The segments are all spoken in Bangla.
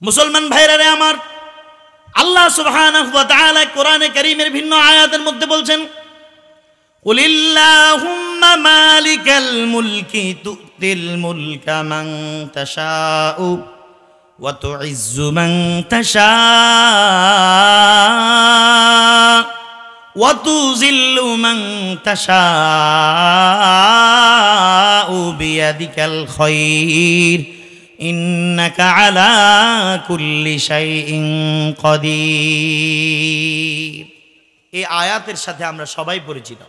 মুসলমান ভাইরা রে আমার, আল্লাহ সুবহানাহু ওয়া তাআলা কোরআনে কারীমের ভিন্ন আয়াতের মধ্যে বলছেন, কুলিল্লাহুম্মা মালিকাল মুলকি তুতিল মুলকা মান তাশাউ ওয়া তুইজ্জু মান তাশাউ ওয়া তুযিল্লু মান তাশাউ বিয়াদিকাল খায়র ইন্নাকা আলা কুল্লি শাইইন কাদির। এই আয়াতের সাথে আমরা সবাই পরিচিত,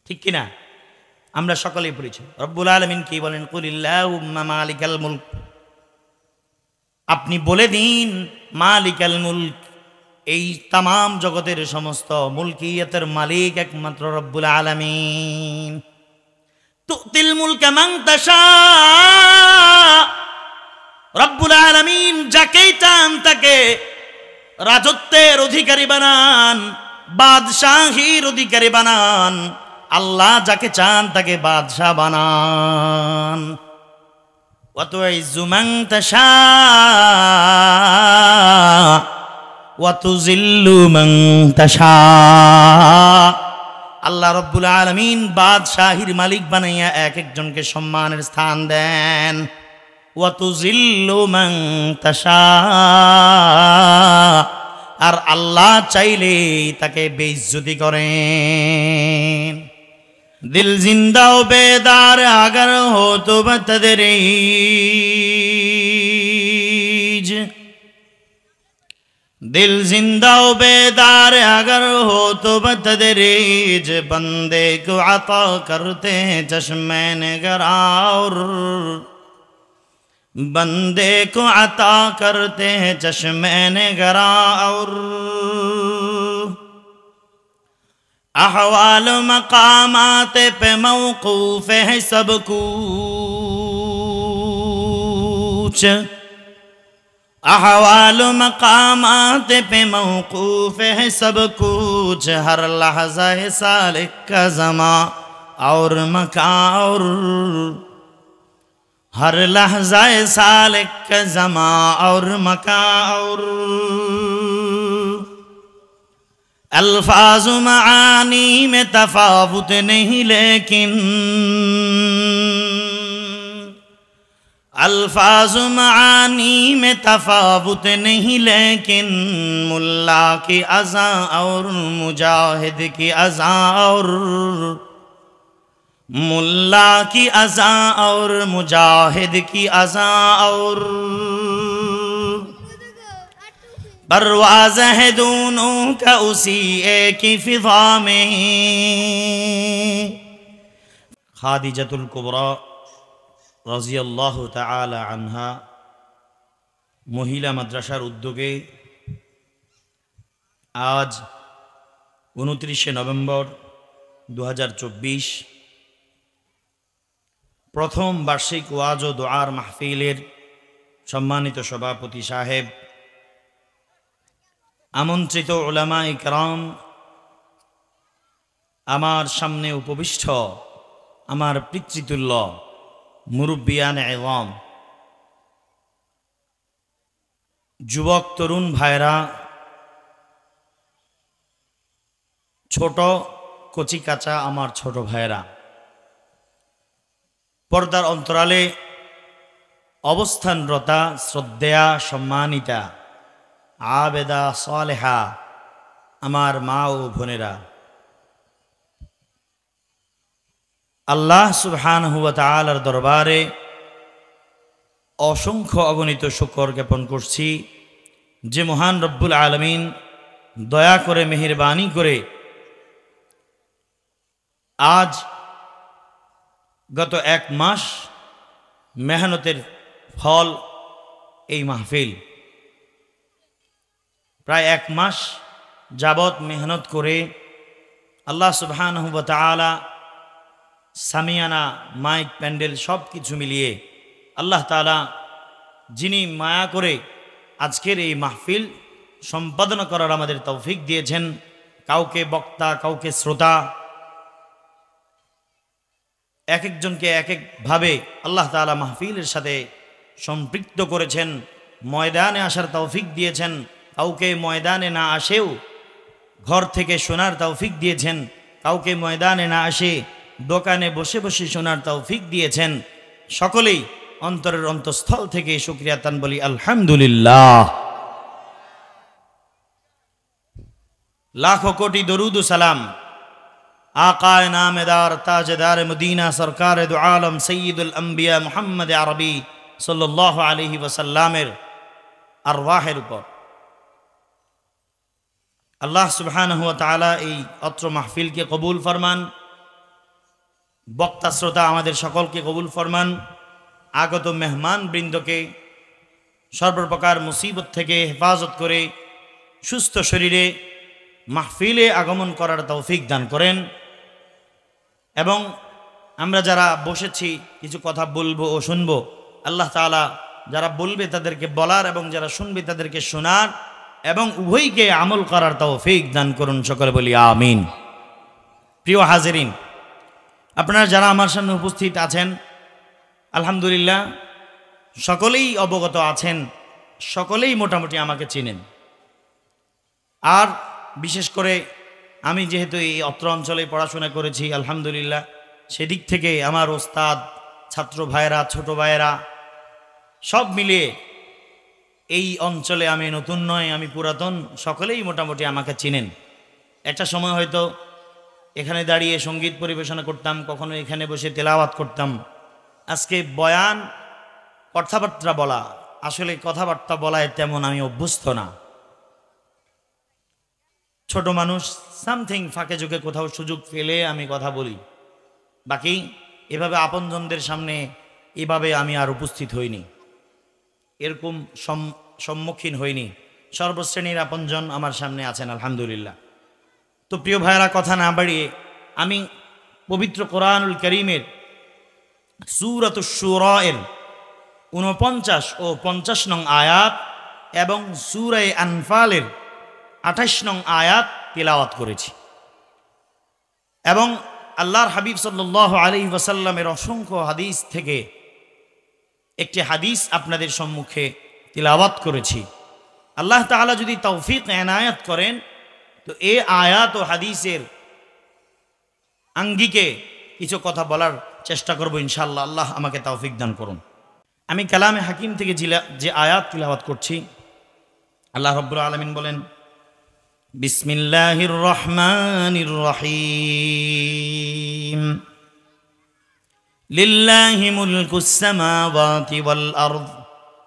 ঠিক কিনা? আমরা সকলেই পরিচিত। রব্বুল আলামিন কি বলেন? কুলিল্লাহুম্মা মালিকাল মুলক, আপনি বলে দিন মালিকাল মুলক, এই তামাম জগতের সমস্ত মুলকিয়াতের মালিক একমাত্র রব্বুল আলামিন। তুতিল মুলকা মান তাশা, রব্বুল আলামিন যাকেই চান তাকে রাজত্বের অধিকারী বানান, বাদশাহীর অধিকারী বানান। আল্লাহ যাকে চান তাকে বাদশাহ বানান। ওয়া তুইজ্জু মান তাশা ওয়া তুযিল্লু মান তাশা, আল্লাহ রব্বুল আলামিন বাদশাহীর মালিক বানাইয়া এক একজনকে সম্মানের স্থান দেন। ওয়া তুযিল্লু মান তাশা, আর আল্লাহ চাইলে তাকে বেইজ্জতি করেন। দিল জিন্দা ও বেদার আগার হো তো বতদরিজ, दिल जिंदा व बेदार अगर हो तो बतदरीज, बंदे को अता करते हैं चश्मे निगरार, बंदे को अता करते हैं चश्मे निगरार। अहवाल मकामात पे मौकूफ है सब कुछ, अहवाल मकामात पे मौकूफ है सब कुछ, हर लहज़ा है सालिक का ज़मा और मकान, और हर लहज़ा है सालिक का ज़मा और मकान। और अल्फाज़ मानी में तफावुत नहीं, लेकिन अल्फाज़ मानी में तफावुत नहीं, लेकिन मुल्ला की अज़ा और मुजाहिद की अज़ा, और मुल्ला की अज़ा और मुजाहिद की अज़ा, और परवाज़ है दोनों का उसी एक ही फ़िज़ा में। खादिजातुल कुबरा রাদিয়াল্লাহু তাআলা আনহা মহিলা মাদ্রাসার উদ্যোগে আজ 29শে নভেম্বর 2024 প্রথম বার্ষিক ওয়াজ ও দোয়ার মাহফিলের সম্মানিত সভাপতি সাহেব, আমন্ত্রিত উলামা ইকরাম, আমার সামনে উপবিষ্ট আমার পিতৃতুল্য মুরব্বিয়ান ইযম, যুবক তরুণ ভাইরা, ছোট কচি কাঁচা আমার ছোট ভাইরা, পর্দার অন্তরালে অবস্থানরতা শ্রদ্ধেয়া সম্মানিতা আবেদা সালেহা আমার মা ও বোনেরা, আল্লাহ সুবহানাহু ওয়া তাআলার দরবারে অসংখ্য অগণিত শুকর জ্ঞাপন করছি যে মহান রব্বুল আলামিন দয়া করে মেহেরবানি করে আজ গত 1 মাস মেহনতের ফল এই মাহফিল। প্রায় 1 মাস যাবত মেহনত করে আল্লাহ সুবহানাহু ওয়া তাআলা সামিয়ানা, মাইক, প্যান্ডেল সব কিছু মিলিয়ে আল্লাহ তাআলা যিনি মায়া করে আজকের এই মাহফিল সম্পাদনা করার আমাদের তৌফিক দিয়েছেন, কাউকে বক্তা, কাউকে শ্রোতা, এক একজনকে এক একভাবে আল্লাহ তাআলা মাহফিলের সাথে সম্পৃক্ত করেছেন। ময়দানে আসার তৌফিক দিয়েছেন, কাউকে ময়দানে না আসেও ঘর থেকে শোনার তৌফিক দিয়েছেন, কাউকে ময়দানে না আসে দোকানে বসে বসে শোনার তৌফিক দিয়েছেন। সকলেই অন্তরের অন্তঃস্থল থেকে শুকরিয়া তান বলি আলহামদুলিল্লাহ। লাখো কোটি দরুদ ও সালাম আকায়ে নামেদার তাজদার মদিনা সরকার দু আলম সৈয়দুল আম্বিয়া মুহাম্মদ আরবি সাল্লাল্লাহু আলাইহি ওয়াসাল্লামের আরওয়াহের উপর। আল্লাহ সুবহানাহু ওয়া তাআলা এই অত্র মাহফিলকে কবুল ফরমান, বক্তা শ্রোতা আমাদের সকলকে কবুল ফরমান, আগত মেহমান বৃন্দকে সর্বপ্রকার মুসিবত থেকে হেফাজত করে সুস্থ শরীরে মাহফিলে আগমন করার তৌফিক দান করেন। এবং আমরা যারা বসেছি কিছু কথা বলবো ও শুনবো, আল্লাহ তাআলা যারা বলবে তাদেরকে বলার এবং যারা শুনবে তাদেরকে শোনার এবং উভয়কে আমল করার তৌফিক দান করুন, সকলে বলি আমিন। প্রিয় হাজিরিন, আপনারা যারা আমার সামনে উপস্থিত আছেন আলহামদুলিল্লাহ সকলেই অবগত আছেন, সকলেই মোটামুটি আমাকে চিনেন। আর বিশেষ করে আমি যেহেতু এই অত্র অঞ্চলে পড়াশোনা করেছি আলহামদুলিল্লাহ, সেদিক থেকে আমার ওস্তাদ, ছাত্র ভাইয়েরা, ছোট ভাইয়েরা সব মিলিয়ে এই অঞ্চলে আমি নতুন নয়, আমি পুরাতন, সকলেই মোটামুটি আমাকে চিনেন। একটা সময় হয়তো এখানে দাঁড়িয়ে সঙ্গীত পরিবেশনা করতাম, কখনো এখানে বসে তেলাওয়াত করতাম। আজকে বয়ান, কথাবার্তা বলা, আসলে কথাবার্তা বলায় তেমন আমি অভ্যস্ত না, ছোট মানুষ, সামথিং ফাঁকে ঝুঁকে কোথাও সুযোগ পেলে আমি কথা বলি, বাকি এভাবে আপনজনদের সামনে এভাবে আমি আর উপস্থিত হইনি, এরকম সম্মুখীন হইনি। সর্বশ্রেণীর আপনজন আমার সামনে আছেন আলহামদুলিল্লাহ। তো প্রিয় ভাইয়েরা, কথা না বাড়িয়ে আমি পবিত্র কোরআনুল কারীমের সূরাতুশ শুরা এর ৪৯ ও ৫০ নং আয়াত এবং সূরা আনফালের ২৮ নং আয়াত তিলাওয়াত করেছি এবং আল্লাহর হাবিব সাল্লাল্লাহু আলাইহি ওয়াসাল্লামের অসংখ্য হাদিস থেকে একটি হাদিস আপনাদের সম্মুখে তিলাওয়াত করেছি। আল্লাহ তাআলা যদি তৌফিক এনায়েত করেন তো এই আয়াত ও হাদিসের আঙ্গিকে কিছু কথা বলার চেষ্টা করব ইনশাআল্লাহ। আল্লাহ আমাকে তৌফিক দান করুন। আমি কালামে হাকিম থেকে যে আয়াত তিলাওয়াত করছি, আল্লাহ রাব্বুল আলামিন বলেন, বিসমিল্লাহির রহমানির রহিম, লিল্লাহি মুলকুস সামাওয়াতি ওয়াল আরদ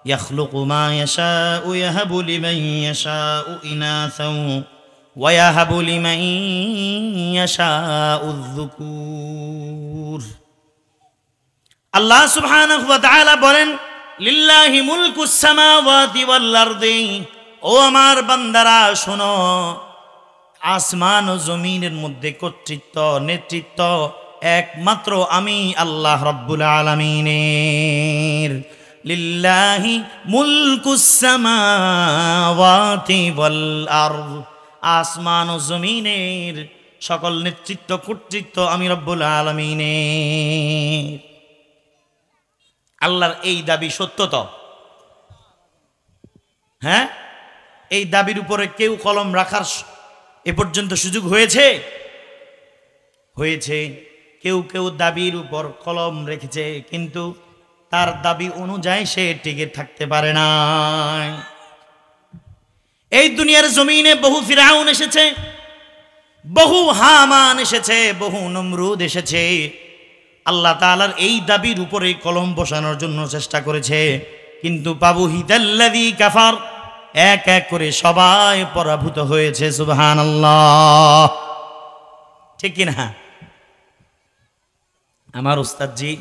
ইয়াখলুকু মা ইয়াশাউ ইয়াহাবু লিমান ইয়াশাউ ইনাসাও ওয়া ইয়াহাবু লিমান ইয়াশাউ যুকুর। আল্লাহ সুবহানাহু ওয়া তাআলা বলেন, লিল্লাহি মুলকুস সামাওয়াতি ওয়াল আরদি, ও আমার বান্দারা শোনো, আসমান ও জমিনের মধ্যে কর্তৃত্ব, নেতৃত্ব একমাত্র আমি আল্লাহ রাব্বুল আলামিনের। লিল্লাহি মুলকুস সামাওয়াতি ওয়াল আরদ, আসমান ও জমিনের সকল নেতৃত্ব কর্তৃত্ব আমি রব্বুল আলামিনের। আল্লাহর এই দাবি সত্য তো? হ্যাঁ, এই দাবির উপরে কেউ কলম রাখার এ পর্যন্ত সুযোগ হয়েছে? হয়েছে। কেউ কেউ দাবির উপর কলম রেখেছে, কিন্তু তার দাবি অনুযায়ী সে টিকে থাকতে পারে না। এই দুনিয়ার জমিনে বহু ফিরাউন এসেছে, বহু হামান এসেছে, বহু নমরুদ এসেছে, আল্লাহ তাআলার এই দাবির উপরে কলম বসানোর জন্য চেষ্টা করেছে, কিন্তু পাবুহিতাল্লাযী কাফার, এক এক করে সবাই পরাভূত হয়েছে। সুবহানাল্লাহ, ঠিক কিনা? আমার উস্তাদজি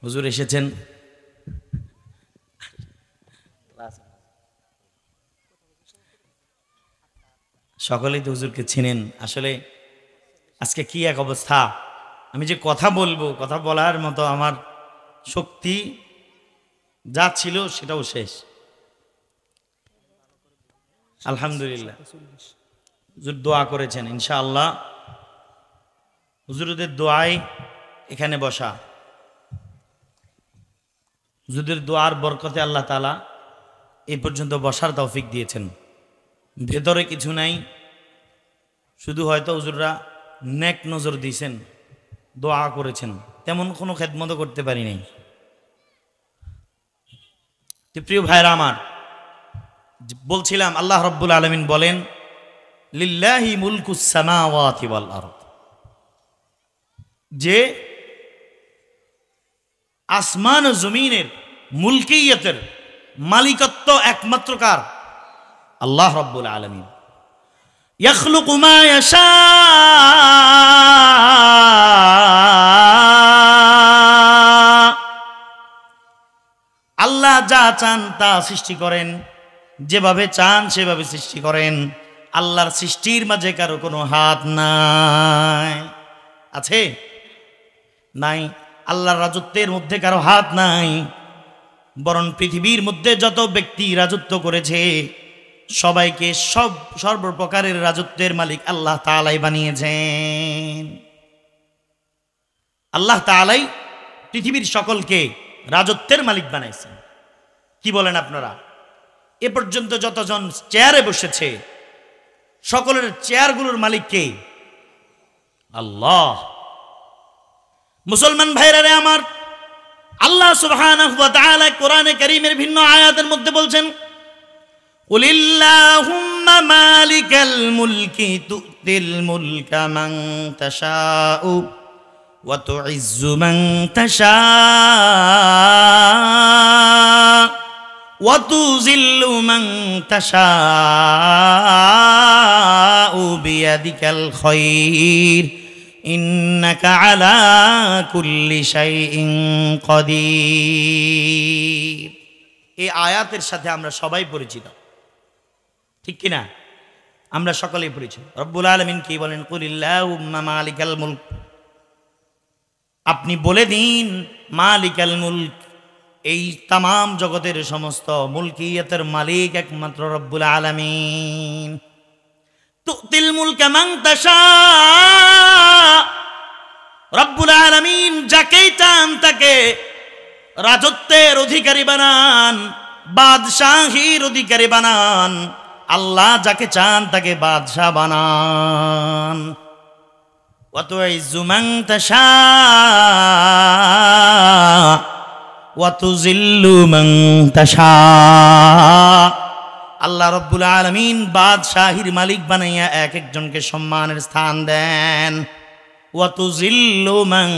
হুজুর এসেছেন, সকলেই তো হুজুরকে চিনেন। আসলে আজকে কি এক অবস্থা, আমি যে কথা বলবো, কথা বলার মতো আমার শক্তি যা ছিল সেটাও শেষ। আলহামদুলিল্লাহ, হুজুর দোয়া করেছেন, ইনশাআল্লাহ হুজুরদের দোয়ায় এখানে বসা, হুজুরদের দোয়ার বরকতে আল্লাহ তাআলা এই পর্যন্ত বসার তৌফিক দিয়েছেন। ভেতরে কিছু নাই, শুধু হয়তো হুজুররা নেক নজর দিয়েছেন, দোয়া করেছেন, তেমন কোনো খেদমত করতে পারি নাই। প্রিয় ভাইরা আমার, বলছিলাম আল্লাহ রাব্বুল আলামিন বলেন লিল্লাহি মুলকুস সামাওয়াতি ওয়াল আরদ, যে আসমান ও জমিনের মুলকিয়তের মালিকত্ব একমাত্র কার? আল্লাহ রাব্বুল আলামিন। ইয়াখলুকু মা ইয়াশা, আল্লাহ যা চান তা সৃষ্টি করেন, যেভাবে চান সেভাবে সৃষ্টি করেন। আল্লাহর সৃষ্টির মাঝে কারো কোনো হাত নাই, আছে? নাই। আল্লাহর রাজত্বের মধ্যে কারো হাত নাই, বরং পৃথিবীর মধ্যে যত ব্যক্তি রাজত্ব করেছে সবাইকে সর্বপ্রকারের রাজত্বের মালিক আল্লাহ তাআলাই বানিয়েছেন। আল্লাহ তাআলাই পৃথিবীর সকলকে রাজত্বের মালিক বানাইছেন। কি বলেন আপনারা? এ পর্যন্ত যতজন চেয়ারে বসেছে সকলের চেয়ারগুলোর মালিক কে? আল্লাহ। মুসলমান ভাইরা রে আমার, আল্লাহ সুবহানাহু ওয়া তাআলা কোরআনে কারীমের ভিন্ন আয়াতের মধ্যে বলছেন কুলিল্লাহুম্মা মালিকাল মুলকি তুতিল মুলকা মান তাশাউ ওয়া তুইজ্জু মান তাশাউ ওয়া তুযিল্লু মান তাশাউ বিয়াদিকাল খায়র ইন্নাকা আলা কুল্লি শাইইন কাদির। এই আয়াতের সাথে আমরা সবাই পরিচিত, ঠিক কিনা? আমরা সকলেই পরিচিত। রব্বুল আলামিন কি বলেন? কুলিল্লাহুম্মা মালিকাল মুলক, আপনি বলে দিন মালিকাল মুলক, এই তামাম জগতের সমস্ত মুলকিয়তের মালিক একমাত্র রব্বুল আলামিন। তুতিল মুলকা মান তাশা, রব্বুল আলামিন যাকেই চান তাকে রাজত্বের অধিকারী বানান, বাদশাহীর অধিকারী বানান। আল্লাহ যাকে চান তাকে বাদশাহ বানান। ওয়া তুইজ্জু মান তাশা ওয়া তুযিল্লু মান তাশা, আল্লাহ রব্বুল আলামিন বাদশাহীর মালিক বানাইয়া এক একজনকে সম্মানের স্থান দেন। ওয়া তুযিল্লু মান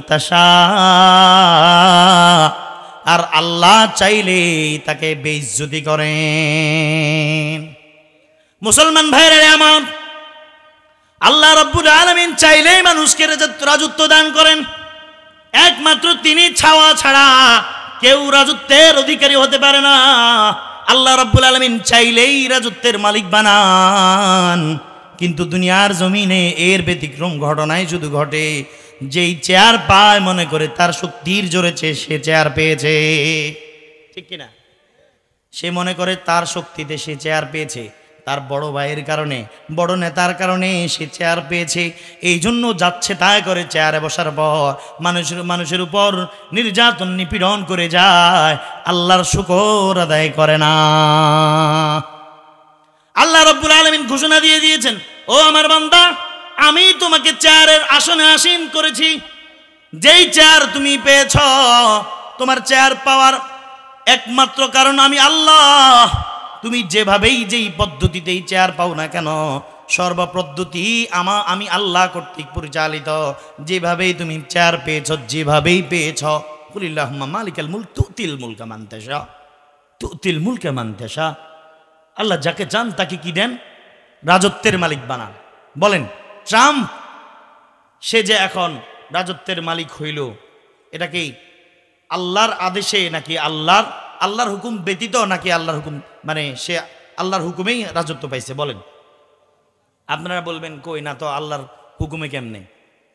তাশা, আর আল্লাহ চাইলে তাকে বেইজ্জতি করেন। মুসলমান ভাইরা আমার, আল্লাহ রব্বুল আলামিন চাইলেই মানুষকে রাজত্ব দান করেন। একমাত্র তিনি ছাওয়া ছাড়া কেউ রাজত্বের অধিকারী হতে পারে না। আল্লাহ রাব্বুল আলামিন চাইলেই রাজত্বের মালিক বানান, কিন্তু দুনিয়ার জমিনে এর ব্যতিক্রম ঘটনাই শুধু ঘটে। যেই চেয়ার পায় মনে করে তার শক্তির জোরেছে সে চেয়ার পেয়েছে, ঠিক কিনা? সে মনে করে তার শক্তিতে সে চেয়ার পেয়েছে, তার বড় ভাইয়ের কারণে, বড় নেতার কারণে সে চেয়ার পেয়েছে। এই জন্য যাচ্ছে তাই করে চেয়ারে বসার পর মানুষের উপর নির্যাতন নিপীড়ন করে যায়, আল্লাহর শুকর আদায় করে না। আল্লাহ রাব্বুল আলামিন ঘোষণা দিয়ে দিয়েছেন, ও আমার বান্দা, আমি তোমাকে চেয়ারের আসনে আসীন করেছি। যেই চেয়ার তুমি পেয়েছ, তোমার চেয়ার পাওয়ার একমাত্র কারণ আমি আল্লাহ। তুমি যেভাবেই যেই পদ্ধতিতেই চেয়ার পাও না কেন, সর্বপদ্ধতি আমি আল্লাহ কর্তৃক পরিচালিত। যেভাবেই তুমি চেয়ার পেয়েছ, যেভাবেই পেয়েছ, কুলিল্লাহুম্মা মালিকাল মুলক তুতিল মুলকা মান তাশা, তুতিল মুলকা মান তাশা। আল্লাহ যাকে চান তাকে কি দেন? রাজত্বের মালিক বানান। বলেন, ট্রাম্প সে যে এখন রাজত্বের মালিক হইল, এটা কি আল্লাহর আদেশে নাকি আল্লাহর হুকুম ব্যতীত, নাকি আল্লাহর হুকুম মানে সে আল্লাহর হুকুমেই রাজত্ব পাইছে? বলেন। আপনারা বলবেন, কই না তো, আল্লাহর হুকুমে কেমনে?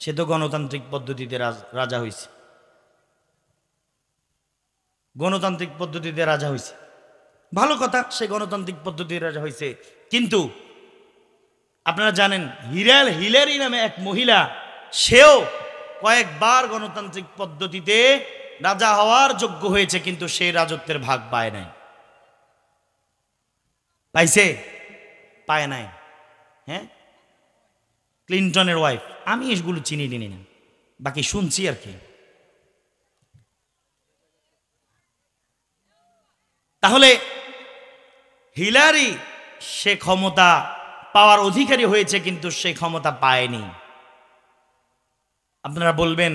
সে তো গণতান্ত্রিক পদ্ধতিতে রাজা হইছে, গণতান্ত্রিক পদ্ধতিতে রাজা হইছে। ভালো কথা, সে গণতান্ত্রিক পদ্ধতিতে রাজা হইছে, কিন্তু আপনারা জানেন হিলারি নামে এক মহিলা, সেও কয়েকবার গণতান্ত্রিক পদ্ধতিতে রাজা হওয়ার যোগ্য হয়েছে, কিন্তু সে রাজত্বের ভাগ পায় নাই। পাইছে? পায় নাই। হ্যাঁ, ক্লিনটনের ওয়াইফ। আমি এগুলো চিনি না, বাকি শুনছি আর কি। তাহলে হিলারি সে ক্ষমতা পাওয়ার অধিকারী হয়েছে, কিন্তু সে ক্ষমতা পায়নি। আপনারা বলবেন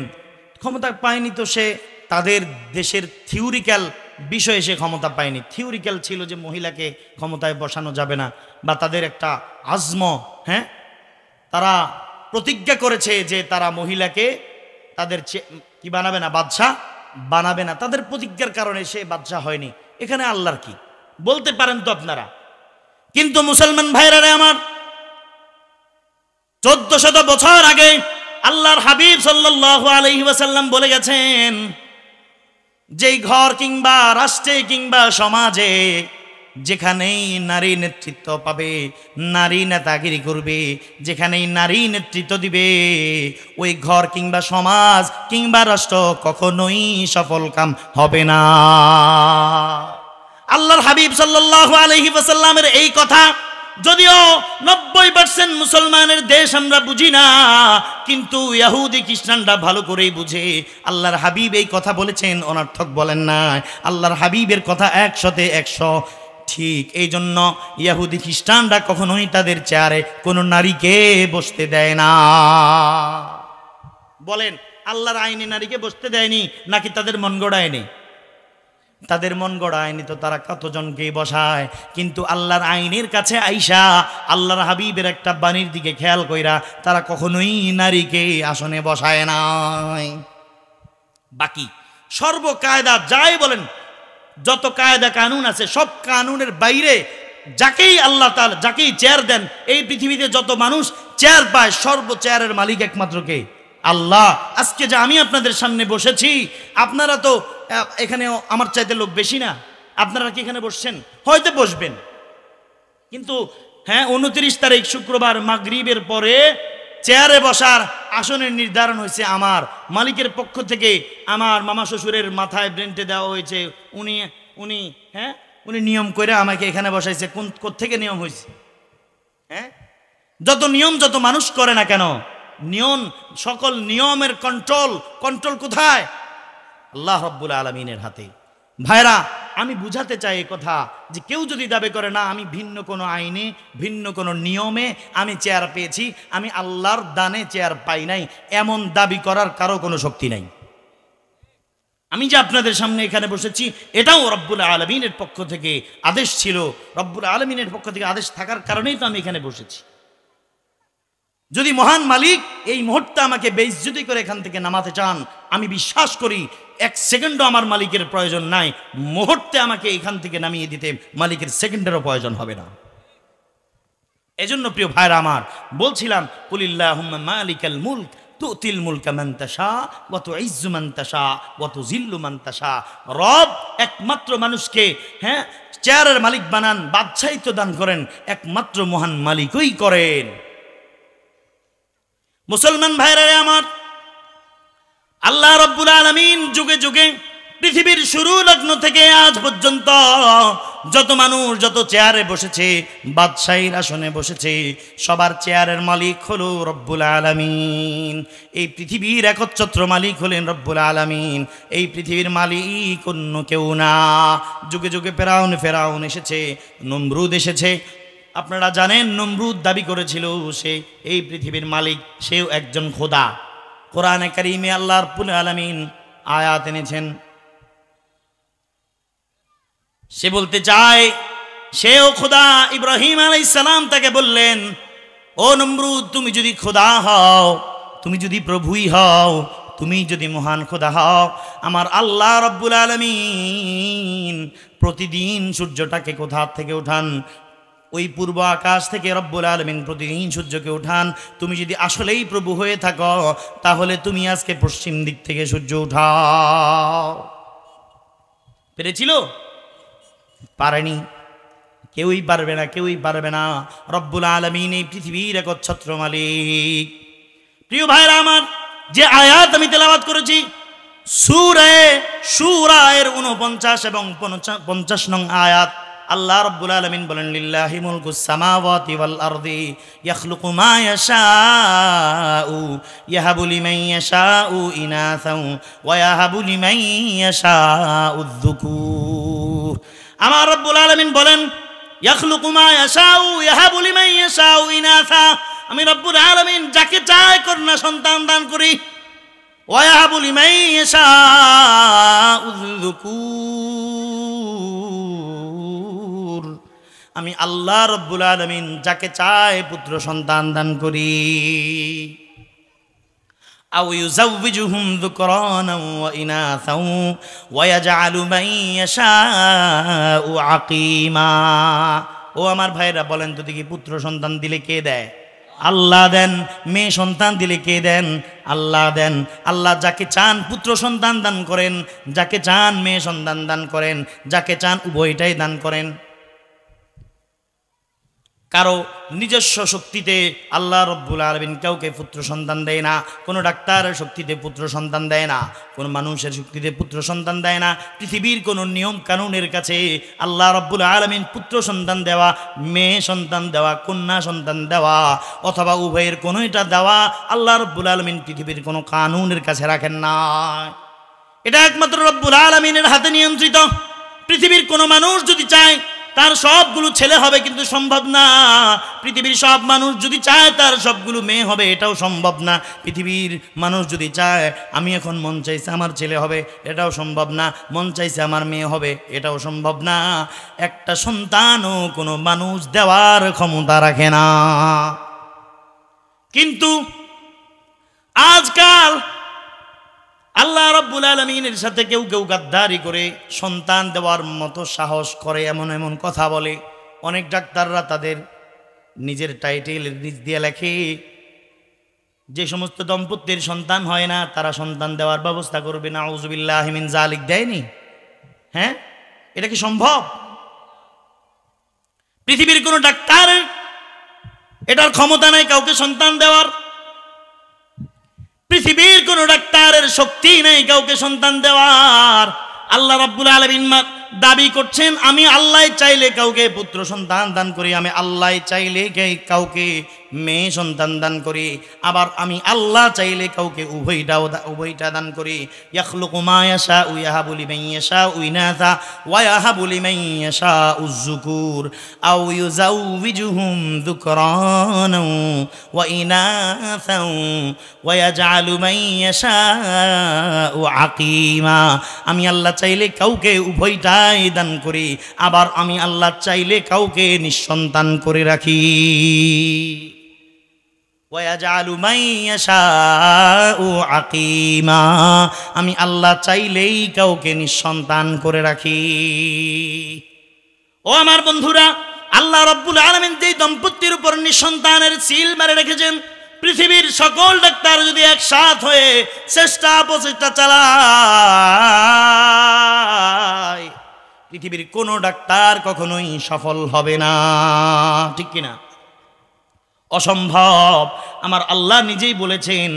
ক্ষমতা পায়নি তো সে তাদের দেশের থিওরিক্যাল বিষয়ে সে ক্ষমতা পায়নি। থিওরিক্যাল ছিল যে মহিলাকে ক্ষমতায় বসানো যাবে না, বা তাদের একটা আজম, হ্যাঁ, তারা প্রতিজ্ঞা করেছে যে তারা মহিলাকে তাদের কি বানাবে না, বাদশা বানাবে না। তাদের প্রতিজ্ঞার কারণে সে বাদশা হয়নি। এখানে আল্লাহর কি বলতে পারেন তো আপনারা? কিন্তু মুসলমান ভাইরা আমার, 1400 বছর আগে আল্লাহর হাবিব সাল্লাল্লাহু আলাইহি ওয়াসাল্লাম বলে গেছেন, যেই ঘর কিংবা রাষ্ট্রে কিংবা সমাজে যেখানেই নারী নেতৃত্ব পাবে, নারী নেতাগিরি করবে, যেখানেই নারী নেতৃত্ব দিবে, ওই ঘর কিংবা সমাজ কিংবা রাষ্ট্র কখনোই সফল কাম হবে না। আল্লাহর হাবিব সাল্লাল্লাহু আলাইহি ওয়াসাল্লামের এই কথা যদিও 90% মুসলমানের দেশ আমরা বুঝি না, কিন্তু ইহুদি খ্রিস্টানরা ভালো করেই বুঝে। আল্লাহর হাবিব এই কথা বলেছেন, অনর্থক বলেন না। আল্লাহর হাবিবের কথা 100-তে 100 ঠিক। এই জন্য ইহুদি খ্রিস্টানরা কখনোই তাদের চেয়ারে কোনো নারীকে বসতে দেয় না। বলেন আল্লাহর আইনে নারীকে বসতে দেয়নি নাকি তাদের মন গড়া আইনে? তাদের মন গড়া আইনে তো তারা কতজনকে বসায়, কিন্তু আল্লাহর আইনের কাছে আইসা আল্লাহর হাবিবের একটা বাণীর দিকে খেয়াল কইরা তারা কখনোই নারীকে আসনে বসায় নাই। বাকি সর্বকায়দা যাই বলেন, যত কায়দা কানুন আছে, সব কানুনের বাইরে যাকেই আল্লাহ তাআলা যাকেই চেয়ার দেন, এই পৃথিবীতে যত মানুষ চেয়ার পায়, সর্ব চেয়ারের মালিক একমাত্র কে? আল্লাহ। আজকে যে আমি আপনাদের সামনে বসেছি, আপনারা তো এখানে আমার চাইতে লোক বেশি না, আপনারা কি এখানে বসছেন? হয়তো বসবেন, কিন্তু হ্যাঁ 29 তারিখ শুক্রবার মাগরিবের পরে চেয়ারে বসার আসনের নির্ধারণ হয়েছে আমার মালিকের পক্ষ থেকে। আমার মামা শ্বশুরের মাথায় ব্রেন্টে দেওয়া হয়েছে, উনি নিয়ম করে আমাকে এখানে বসাইছে। কোত্থেকে নিয়ম হয়েছে? হ্যাঁ, যত নিয়ম যত মানুষ করে না কেন, নিয়ম সকল নিয়মের কন্ট্রোল কোথায়? আল্লাহ রাব্বুল আলামিনের হাতে। ভাইরা, আমি বুঝাতে চাই এই কথা যে কেউ যদি দাবি করে না আমি ভিন্ন কোনো আইনে ভিন্ন কোনো নিয়মে আমি চেয়ার পেয়েছি, আমি আল্লাহর দানে চেয়ার পাই নাই, এমন দাবি করার কারো কোনো শক্তি নাই। আমি যে আপনাদের সামনে এখানে বসেছি, এটাও রব্বুল আলামিনের পক্ষ থেকে আদেশ ছিল। রব্বুল আলামিনের পক্ষ থেকে আদেশ থাকার কারণেই তো আমি এখানে বসেছি। যদি মহান মালিক এই মুহূর্তে আমাকে বেইজ্জতি করে এখান থেকে নামাতে চান, আমি বিশ্বাস করি 1 সেকেন্ডও আমার মালিকের প্রয়োজন নাই। মুহূর্তে আমাকে এখান থেকে নামিয়ে দিতে মালিকের সেকেন্ডেরও প্রয়োজন হবে না। এজন্য প্রিয় ভাইরা আমার, বলছিলাম কুলিল্লাহুম্মা মালিকাল মুলক তুতিল মুলকা মান তাশা ওয়া তুইজ্জু মান তাশা ওয়া তুযিল্লু মান তাশা। রব একমাত্র মানুষকে চেয়ারের মালিক বানান, বাদশাহিত্ব দান করেন একমাত্র মহান মালিকই করেন। মুসলমান ভাইরা আমার, আল্লাহ রাব্বুল আলামিন যুগে যুগে পৃথিবীর শুরু লগ্ন থেকে আজ পর্যন্ত যত মানুষ যত চেয়ারে বসেছে, বাদশাহীর আসনে বসেছে, সবার চেয়ারের মালিক হলো রব্বুল আলামিন। এই পৃথিবীর একচ্ছত্র মালিক হলেন রব্বুল আলামিন। এই পৃথিবীর মালিক অন্য কেউ না। যুগে যুগে ফেরাউন এসেছে, নমরুদ এসেছে। আপনারা জানেন নমরুদ দাবি করেছিল সে এই পৃথিবীর মালিক, সেও একজন খোদা। কোরআনে কারিমে আল্লাহ রাব্বুল আলামিন আয়াত এনেছেন, সে বলতে চায় সেও খোদা। ইব্রাহিম আলাইহিস সালাম তাকে বললেন, ও নমরুদ, তুমি যদি খোদা হও, তুমি যদি প্রভুই হও, তুমি যদি মহান খোদা হও, আমার আল্লাহ রাব্বুল আলামিন প্রতিদিন সূর্যটাকে কোথা থেকে উঠান? ওই পূর্ব আকাশ থেকে রব্বুল আলামিন প্রতিদিন সূর্যকে উঠান। তুমি যদি আসলেই প্রভু হয়ে থাকো, তাহলে তুমি আজকে পশ্চিম দিক থেকে সূর্য উঠাও। পেরেছিল? পারেনি। কেউই পারবে না। রব্বুল আলামিন এই পৃথিবীর একচ্ছত্র মালিক। প্রিয় ভাইরা আমার, যে আয়াত আমি তেলাওয়াত করেছি সূরা শুরা এর 49 এবং 50 নং আয়াত, আল্লাহ রাব্বুল আলামিন বলেন লিল্লাহি মুলকুস সামাওয়াতি ওয়াল আরদি ইয়াখলুকু মা ইয়াশাউ ইয়াহাবু লিমান ইয়াশাউ ইনাসাও ওয়া ইয়াহাবু লিমান ইয়াশাউ যুকুর। আমার রাব্বুল আলামিন বলেন ইয়াখলুকু মা ইয়াশাউ ইয়াহাবু লিমান ইয়াশাউ ইনাসা, আমি রব্বুল আলামিন যাকে চাই কন্যা সন্তান দান করি, ওয়া ইয়াহাবু লিমান ইয়াশাউ যুকুর, আমি আল্লাহ রব্বুল আলামিন যাকে চাই পুত্র সন্তান দান করি। আও ইউযাওযিজুহুম যুকরানা ওয়া ইনাসা ওয়া ইয়াজআলু মান ইয়াশাউ আকীমা। ও আমার ভাইরা বলেন তো দেখি, পুত্র সন্তান দিলে কে দেয়? আল্লাহ দেন। মেয়ে সন্তান দিলে কে দেন? আল্লাহ দেন। আল্লাহ যাকে চান পুত্র সন্তান দান করেন, যাকে চান মেয়ে সন্তান দান করেন, যাকে চান উভয়টাই দান করেন। কারো নিজস্ব শক্তিতে আল্লাহ রব্বুল আলামিন কাউকে পুত্র সন্তান দেয় না, কোনো ডাক্তারের শক্তিতে পুত্র সন্তান দেয় না, কোনো মানুষের শক্তিতে পুত্র সন্তান দেয় না। পৃথিবীর কোনো নিয়ম কানুনের কাছে আল্লাহ রব্বুল আলামিন পুত্র সন্তান দেওয়া, মেয়ে সন্তান দেওয়া, কন্যা সন্তান দেওয়া অথবা উভয়ের কোনোটা দেওয়া আল্লাহ রব্বুল আলামিন পৃথিবীর কোনো কানুনের কাছে রাখেন না। এটা একমাত্র রব্বুল আলামিনের হাতে নিয়ন্ত্রিত। পৃথিবীর কোনো মানুষ যদি চায় তার সবগুলো ছেলে হবে, কিন্তু সম্ভব না। পৃথিবীর সব মানুষ যদি চায় তার সবগুলো মেয়ে হবে, এটাও সম্ভব না। পৃথিবীর মানুষ যদি চায় আমি এখন মন চাইছে আমার ছেলে হবে, এটাও সম্ভব না। মন চাইছে আমার মেয়ে হবে, এটাও সম্ভব না। একটা সন্তানও কোনো মানুষ দেওয়ার ক্ষমতা রাখে না। কিন্তু আজকাল আল্লাহ রাব্বুল আলামিনের সাথে কেউ কেউ গাদ্দারি করে সন্তান দেওয়ার মতো সাহস করে, এমন এমন কথা বলে। অনেক ডাক্তাররা তাদের নিজের টাইটেল নিজ দিয়ে লেখে, যে সমস্ত দম্পতির সন্তান হয় না তারা সন্তান দেওয়ার ব্যবস্থা করবে। নাউযুবিল্লাহি মিন যালিক দেয়নি? হ্যাঁ, এটা কি সম্ভব? পৃথিবীর কোনো ডাক্তার এটার ক্ষমতা নাই কাউকে সন্তান দেওয়ার। পৃথিবীর কোন ডাক্তারের শক্তি নেই কাউকে সন্তান দেওয়ার। আল্লাহ রাব্বুল আলামিন দাবি করছেন আমি আল্লাহ চাইলে কাউকে পুত্র সন্তান দান করি, আমি আল্লাহ চাইলে কাউকে মেয়ে সন্তান দান করি, আবার আমি আল্লাহ চাইলে কাউকে উভয়টা দান করি। ইয়াখলুকু মা ইয়াশাউ ইয়াহাবু লিমান ইয়াশাউ ইনাসা ওয়া ইয়াহাবু লিমান ইয়াশাউ যুকুর আও ইউযাওযিজুহুম যুকরানা ওয়া ইনাসা ওয়া ইয়াজআলু মান ইয়াশাউ আকীমা। আমি আল্লাহ চাইলে কাউকে উভয়টাই দান করি, আবার আমি আল্লাহ চাইলে কাউকে নিঃসন্তান করে রাখি। ওয়ায়াজআলু মান ইয়াশাউ আকীমা, আমি আল্লাহ চাইলেই কাউকে নিঃসন্তান করে রাখি। ও আমার বন্ধুরা, আল্লাহ রাব্বুল আলামিন যেই দম্পতির উপর নিঃসন্তানের সিল মেরে রেখেছেন, পৃথিবীর সকল ডাক্তার যদি একসাথ হয়ে চেষ্টা প্রচেষ্টা চালায়, পৃথিবীর কোনো ডাক্তার কখনোই সফল হবে না। ঠিক কিনা? অসম্ভব। আমার আল্লাহ নিজেই বলেছেন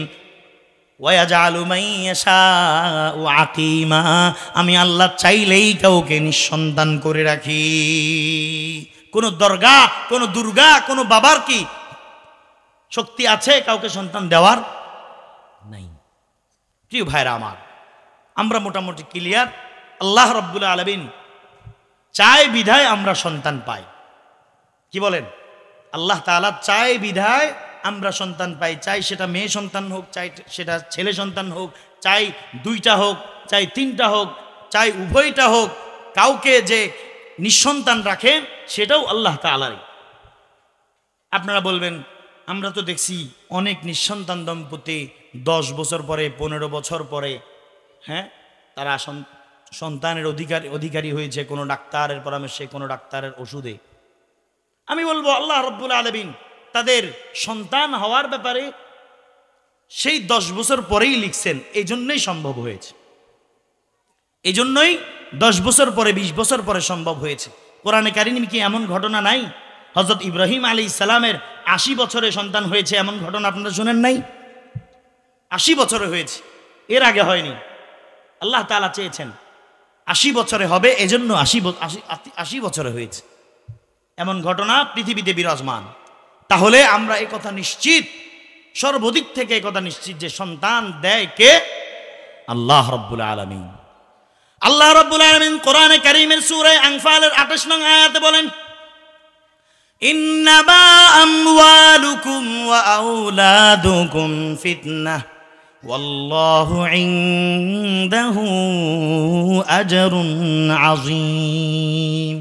ওয়ায়াজআলু মান ইয়াশাউ আকীমা, আমি আল্লাহ চাইলেই কাউকে নিঃসন্তান করে রাখি। কোনো দরগা, কোনো দুর্গা, কোনো বাবার কি শক্তি আছে কাউকে সন্তান দেওয়ার? নাই। প্রিয় ভাইরা আমার, আমরা মোটামুটি ক্লিয়ার। আল্লাহ রাব্বুল আলামিন চায় বিধায় আমরা সন্তান পাই। কি বলেন? আল্লাহ তাআলা চায় বিধায় আমরা সন্তান পাই। চাই সেটা মেয়ে সন্তান হোক, চাই সেটা ছেলে সন্তান হোক, চাই দুইটা হোক, চাই তিনটা হোক, চাই উভয়টা হোক, কাউকে যে নিঃসন্তান রাখেন সেটাও আল্লাহ তাআলারই। আপনারা বলবেন আমরা তো দেখছি অনেক নিঃসন্তান দম্পতি 10 বছর পরে, 15 বছর পরে, হ্যাঁ, তারা সন্তানের অধিকারী হয়েছে কোনো ডাক্তারের পরামর্শে, কোনো ডাক্তারের ওষুধে। আমি বলবো আল্লাহ রাব্বুল আলামিন তাদের সন্তান হওয়ার ব্যাপারে সেই 10 বছর পরেই লিখছেন, এই জন্যই সম্ভব হয়েছে। এই জন্যই 10 বছর পরে, 20 বছর পরে সম্ভব হয়েছে। কোরআনে কারিমে কি এমন ঘটনা নাই? হযরত ইব্রাহিম আলাইহিস সালামের 80 বছরে সন্তান হয়েছে, এমন ঘটনা আপনারা শুনেন নাই? 80 বছরে হয়েছে, এর আগে হয়নি। আল্লাহ তাআলা চেয়েছেন 80 বছরে হবে, এজন্য 80 বছরে হয়েছে, এমন ঘটনা পৃথিবীতে বিরাজমান। তাহলে আমরা এই কথা নিশ্চিত, সর্বদিক থেকে এই কথা নিশ্চিত যে সন্তান দেয় কে? আল্লাহ রাব্বুল আলামিন। আল্লাহ রাব্বুল আলামিন কোরআনে কারীমের সূরা আনফালের 28 নং আয়াতে বলেন, ইন্নামা আমওয়ালুকুম ওয়া আওলাদুকুম ফিতনাহ ওয়াল্লাহু ইনদাহু আজরুন আযীম।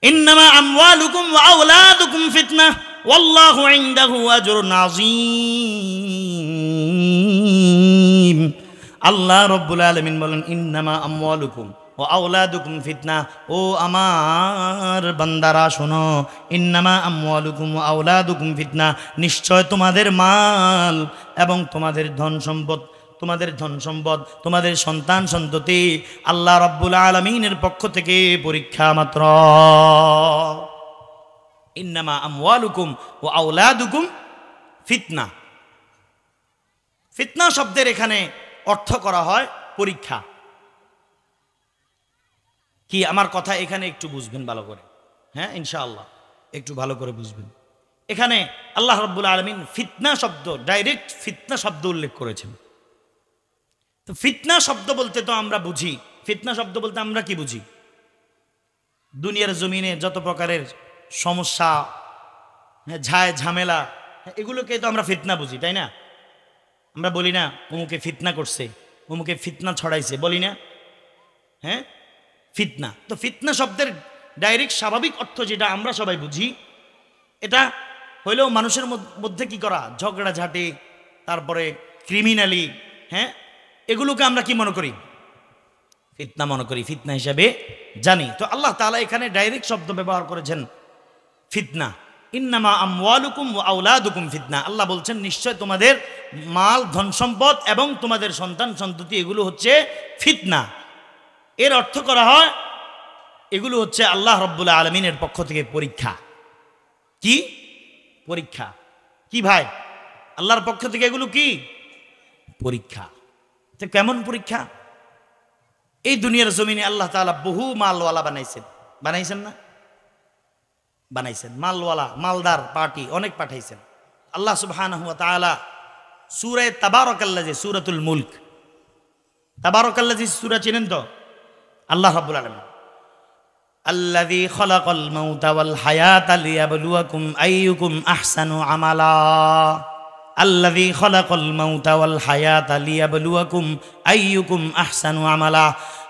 ইন্নামা আমওয়ালুকুম ওয়া আওলাদুকুম ফিতনাহ ওয়াল্লাহু ইনদাহু আজরুন আযীম। আল্লাহ রাব্বুল আলামিন বলেন, ইন্নামা আমওয়ালুকুম ওয়া আওলাদুকুম ফিতনা। ও আমার বান্দারা শোনো, ইন্নামা আমওয়ালুকুম ওয়া আওলাদুকুম ফিতনা, নিশ্চয় তোমাদের মাল এবং তোমাদের ধন সম্পদ, তোমাদের সন্তান সন্ততি আল্লাহ রাব্বুল আলামিনের পক্ষ থেকে পরীক্ষা মাত্র। ইন্নামা আমওয়ালুকুম ওয়া আওলাদুকুম ফিতনা। ফিতনা শব্দের এখানে অর্থ করা হয় পরীক্ষা। কি আমার কথা এখানে একটু বুঝবেন ভালো করে, হ্যাঁ ইনশাআল্লাহ একটু ভালো করে বুঝবেন। এখানে আল্লাহ রাব্বুল আলামিন ফিতনা শব্দ, ডাইরেক্ট ফিতনা শব্দ উল্লেখ করেছেন। তো ফিতনা শব্দ বলতে তো আমরা বুঝি, ফিতনা শব্দ বলতে আমরা কি বুঝি? দুনিয়ার জমিনে যত প্রকারের সমস্যা, ঝামেলা, এগুলোকে তো আমরা ফিতনা বুঝি, তাই না? আমরা বলি না অমুকে ফিতনা করছে, অমুকে ফিতনা ছড়াইছে, বলি না? হ্যাঁ, ফিতনা। তো ফিতনা শব্দের ডাইরেক্ট স্বাভাবিক অর্থ যেটা আমরা সবাই বুঝি, এটা হইলেও মানুষের মধ্যে কি করা, ঝগড়াঝাটি, তারপরে ক্রিমিনালি, হ্যাঁ, এগুলোকে আমরা কি মনে করি? ফিতনা মনে করি, ফিতনা হিসাবে জানি। তো আল্লাহ তাআলা এখানে ডাইরেক্ট শব্দ ব্যবহার করেছেন ফিতনা। ইন্নামা আমওয়ালুকুম ওয়া আওলাদুকুম ফিতনা। আল্লাহ বলছেন নিশ্চয় তোমাদের মাল, ধন সম্পদ এবং তোমাদের সন্তান সন্ততি এগুলো হচ্ছে ফিতনা। এর অর্থ করা হয় এগুলো হচ্ছে আল্লাহ রাব্বুল আলামিনের পক্ষ থেকে পরীক্ষা। কি পরীক্ষা? কি ভাই, আল্লাহর পক্ষ থেকে এগুলো কি পরীক্ষা। তো কেমন পরীক্ষা? এই দুনিয়ার জমিনে আল্লাহ তাআলা বহু মালওয়ালা বানাইছেন না? বানাইছেন মালওয়ালা, মালদার পার্টি অনেক পাঠাইছেন। আল্লাহ সুবহানাহু ওয়া তাআলা সূরা তাবারাকাল্লাযী, সূরাতুল মুলক, তাবারাকাল্লাযী সূরা চিনেন তো? আল্লাহ রাব্বুল আলামিন আল্লাযী খালাকাল মাউতা ওয়াল হায়াতা লিয়াবলুয়াকুম আইয়ুকুম আহসানু আমালা। আল্লাযী খালাকাল মাউতা ওয়াল হায়াতা লিয়াবলুয়াকুম আইয়ুকুম আহসানু আমালা।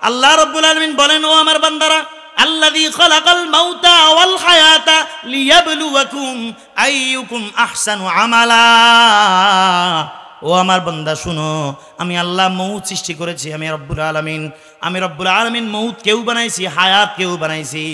আল্লাহ রাব্বুল আলামিন বলেন, ও আমার বান্দারা, আল্লাযী খালাকাল মাউতা ওয়াল হায়াতা লিয়াবলুয়াকুম আইয়ুকুম আহসানু আমালা। ও আমার বান্দা শুনো, আমি আল্লাহ মউত সৃষ্টি করেছি, আমি রব্বুল আলামিন মউত কেউ বানাইছি, হায়াত কেউ বানাইছি।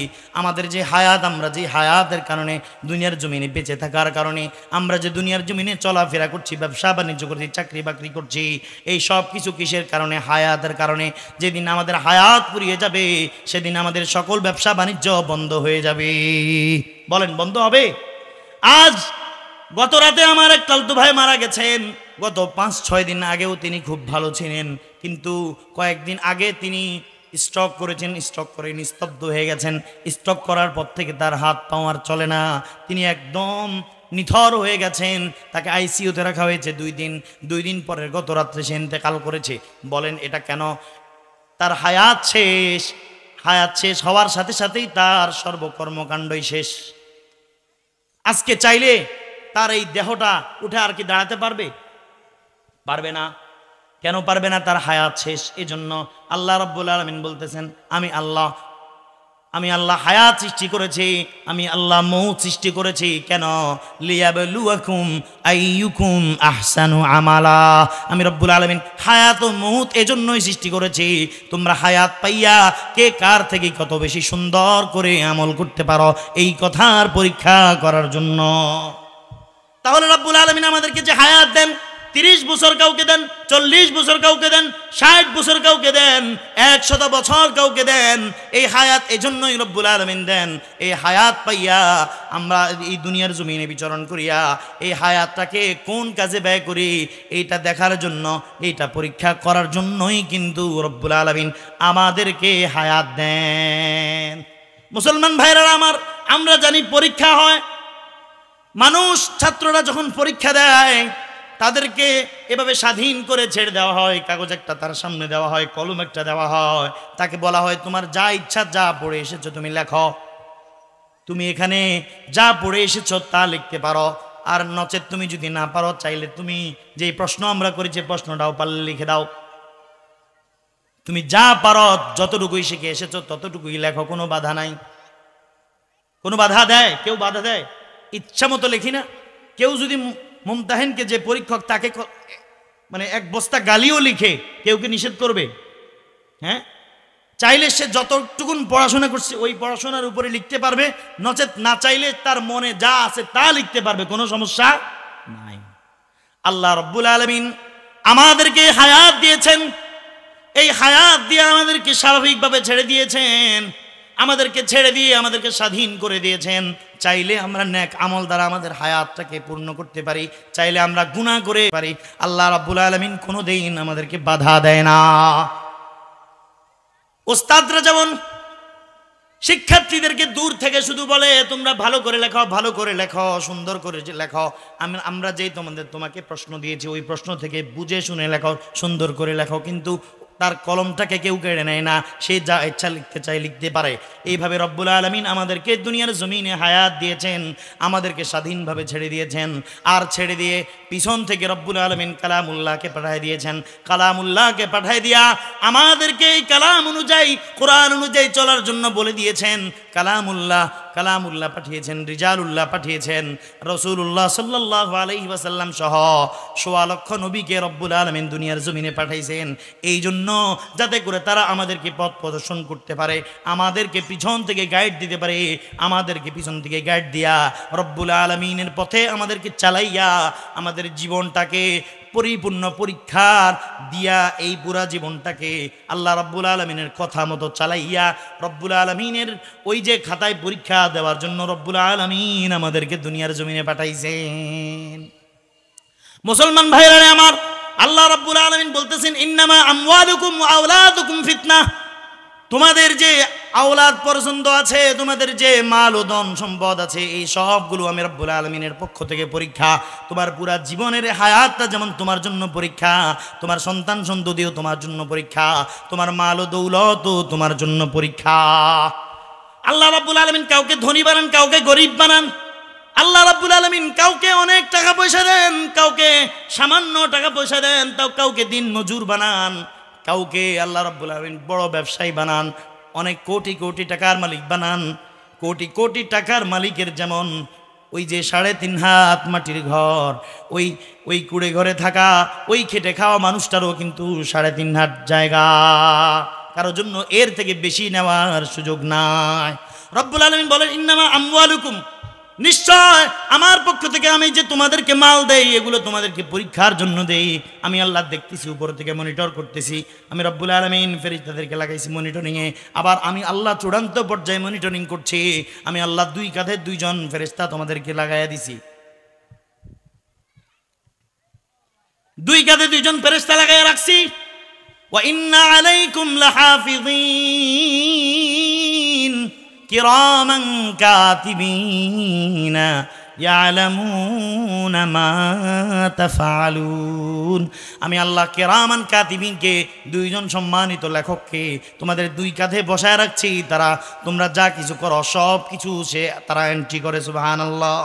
আমাদের যে হায়াত, আমরা যে হায়াতের কারণে দুনিয়ার জমিনে বেঁচে থাকার কারণে আমরা যে দুনিয়ার জমিনে চলাফেরা করছি, ব্যবসা বাণিজ্য করছি, চাকরি বাকরি করছি, এই সব কিছু কিসের কারণে? হায়াতের কারণে। যেদিন আমাদের হায়াত ফুরিয়ে যাবে সেদিন আমাদের সকল ব্যবসা বাণিজ্য বন্ধ হয়ে যাবে। বলেন বন্ধ হবে? আজ গত রাতে আমার এক কালতু ভাই মারা গেছেন। গত 5-6 দিন আগেও তিনি খুব ভালো ছিলেন, কিন্তু কয়েকদিন আগে তিনি স্ট্রোক করেছেন, স্ট্রোক করে নিস্তব্ধ হয়ে গেছেন। স্ট্রোক করার পর থেকে তার হাত পা আর চলে না, তিনি একদম নিথর হয়ে গেছেন। তাকে আইসিইউতে রাখা হয়েছে 2 দিন পরে গত রাত্রে সে ইন্তেকাল করেছে। বলেন এটা কেন? তার হায়াত শেষ হওয়ার সাথে সাথেই তার সর্বকর্মকাণ্ডই শেষ। আজকে চাইলে তার এই দেহটা উঠে আর কি দাঁড়াতে পারবে না। কেন পারবে না? তার হায়াত শেষ। এজন্য আল্লাহ রাব্বুল আলামিন বলতেছেন, আমি আল্লাহ হায়াত সৃষ্টি করেছি, আমি আল্লাহ মউত সৃষ্টি করেছি। কেন? লিয়াবলুয়াকুম আইয়ুকুম আহসানু আমালা। আমি রব্বুল আলামিন হায়াত ও মউত এজন্যই সৃষ্টি করেছি, তোমরা হায়াত পাইয়া কে কার থেকে কত বেশি সুন্দর করে আমল করতে পারো, এই কথার পরীক্ষা করার জন্য। তাহলে রব্বুল আলামিন আমাদেরকে যে হায়াত দেন, 30 বছর কাউকে দেন, 40 বছর কাউকে দেন, 60 বছর কাউকে দেন, 100 বছর কাউকে দেন। এই হায়াত এজন্যই রব্বুল আলামিন দেন। এই হায়াত পাইয়া আমরা এই দুনিয়ার জমিনে বিচরণ করিয়া এই হায়াতটাকে কোন কাজে ব্যয় করি এইটা দেখার জন্য, এইটা পরীক্ষা করার জন্যই কিন্তু রব্বুল আলামিন আমাদেরকে হায়াত দেন। মুসলমান ভাইরা আমার, আমরা জানি পরীক্ষা হয়। মানুষ, ছাত্ররা যখন পরীক্ষা দেয় তাদেরকে এভাবে স্বাধীন করে ছেড়ে দেওয়া হয়। কাগজ একটা তার সামনে দেওয়া হয়, কলম একটা দেওয়া হয়, তাকে বলা হয় তোমার যা ইচ্ছা, যা পড়ে এসেছো তুমি লেখো। তুমি এখানে যা পড়ে এসেছো তা লিখতে পারো, আর নচেত তুমি যদি না পারো, চাইলে তুমি যেই প্রশ্ন আমরা করেছি প্রশ্নটাও পারলে লিখে দাও। তুমি যা পারো, যতটুকুই শিখে এসেছো ততটুকুই লেখো, কোনো বাধা নাই। কোনো বাধা দেয়? কেউ বাধা দেয়? ইচ্ছা মতো লিখি না। কেউ যদি মুমতাহিনকে, যে পরীক্ষক, তাকে মানে এক বস্তা গালিও লিখে, কেউ কি নিষেধ করবে? হ্যাঁ, চাইলে সে যতটুকুন পড়াশোনা করছে ওই পড়াশোনার উপরে লিখতে পারবে, নচেত না চাইলে তার মনে যা আছে তা লিখতে পারবে, কোনো সমস্যা নাই। আল্লাহ রাব্বুল আলামিন আমাদেরকে হায়াত দিয়েছেন। এই হায়াত দিয়ে আমাদেরকে স্বাভাবিকভাবে ছেড়ে দিয়েছেন, আমাদেরকে ছেড়ে দিয়ে আমাদেরকে স্বাধীন করে দিয়েছেন। চাইলে আমরা নেক আমল দ্বারা আমাদের হায়াতটাকে পূর্ণ করতে পারি, চাইলে আমরা গুনাহ করে পারি। আল্লাহ রাব্বুল আলামিন কোনোদিন আমাদেরকে বাধা দেয় না। ওস্তাদরা যেমন শিক্ষার্থীদেরকে দূর থেকে শুধু বলে তোমরা ভালো করে লেখো, ভালো করে লেখো, সুন্দর করে লেখো, আমরা যেই তোমাকে প্রশ্ন দিয়েছি ওই প্রশ্ন থেকে বুঝে শুনে লেখো, সুন্দর করে লেখো, কিন্তু তার কলমটাকে কেউ কেড়ে নেয় না, সে যা ইচ্ছা লিখতে চায় লিখতে পারে। এইভাবে রব্বুল আলামিন আমাদেরকে দুনিয়ার জমিনে হায়াত দিয়েছেন, আমাদেরকে স্বাধীনভাবে ছেড়ে দিয়েছেন। আর ছেড়ে দিয়ে পিছন থেকে রব্বুল আলামিন কালামুল্লাহকে পাঠিয়ে দিয়েছেন। কালামুল্লাহকে পাঠিয়ে দিয়া আমাদেরকে এই কালাম অনুযায়ী, কোরআন অনুযায়ী চলার জন্য বলে দিয়েছেন। কালামুল্লাহ পাঠিয়েছেন, রিজালুল্লাহ পাঠিয়েছেন, রাসূলুল্লাহ সাল্লাল্লাহু আলাইহি ওয়াসাল্লাম সহ ১৬ লক্ষ নবীকে রব্বুল আলামিন দুনিয়ার জমিনে পাঠাইছেন। এই জন্য যাতে করে তারা আমাদেরকে পথ প্রদর্শন করতে পারে, আমাদেরকে পিছন থেকে গাইড দিতে পারে, আমাদেরকে পিছন থেকে গাইড দিয়া রব্বুল আলামিনের পথে আমাদেরকে চালাইয়া আমাদের জীবনটাকে পরিপূর্ণ পরীক্ষার দিয়া এই পুরা জীবনটাকে আল্লাহ রাব্বুল আলামিনের কথা মতো চালাইয়া রব্বুল আলামিনের ওই যে খাতায় পরীক্ষা দেওয়ার জন্য রব্বুল আলামিন আমাদেরকে দুনিয়ার জমিনে পাঠাইছেন। মুসলমান ভাইরা আমার, আল্লাহ রাব্বুল আলামিন বলতেছেন ইন্নামা আমওয়ালুকুম ওয়া আওলাদুকুম ফিতনা। তোমাদের যে আওলাদ পছন্দ আছে, তোমাদের যে মাল ও ধন সম্পদ আছে, এই সবগুলো আমি রব্বুল আলামিনের পক্ষ থেকে পরীক্ষা। তোমার পুরা জীবনের হায়াতটা যেমন তোমার জন্য পরীক্ষা, তোমার সন্তান সন্ততিও তোমার জন্য পরীক্ষা, তোমার মাল ও দৌলতও তোমার জন্য পরীক্ষা। আল্লাহ রাব্বুল আলামিন কাউকে ধনী বানান, কাউকে গরিব বানান। আল্লাহ রাব্বুল আলামিন কাউকে অনেক টাকা পয়সা দেন, কাউকে সামান্য টাকা পয়সা দেন, তাও কাউকে দিন মজুর বানান, কাউকে আল্লাহ রাব্বুল আলামিন বড় ব্যবসায়ী বানান, অনেক কোটি কোটি টাকার মালিক বানান। কোটি কোটি টাকার মালিকের যেমন ওই যে 3.5 হাত মাটির ঘর, ওই কুড়ে ঘরে থাকা ওই খেটে খাওয়া মানুষটারও কিন্তু 3.5 হাত জায়গা, কারোর জন্য এর থেকে বেশি নেওয়ার সুযোগ নাই। রব্বুল আলামিন বলেন ইন্নামা আমওয়ালুকুম, নিশ্চয় আমার পক্ষ থেকে আমি যে তোমাদেরকে মাল দেই এগুলো তোমাদেরকে পরীক্ষার জন্য দেই। আমি আল্লাহ দেখতেছি, উপর থেকে মনিটর করতেছি। আমি রব্বুল আলামিন ফেরেশতাদেরকে লাগাইছি মনিটরিংয়ে, আবার আমি আল্লাহ চূড়ান্ত পর্যায়ে মনিটরিং করছি। আমি আল্লাহ 2 কাঁধে 2 জন ফেরেশতা তোমাদেরকে লাগাইয়া দিছি, 2 কাঁধে 2 জন ফেরেশতা লাগাইয়া রাখছি। ওয়া ইন্না আলাইকুম লাহাফিযিন কিরামান কাতিবিনা ইয়ালামুনা মা তাফআলুন। আমি আল্লাহ কিরামান কাতিবিনকে 2 জন সম্মানিত লেখককে তোমাদের 2 কাঁধে বসায় রাখছি। তারা তোমরা যা কিছু করো সব কিছু তারা এন্ট্রি করে। সুবহানাল্লাহ।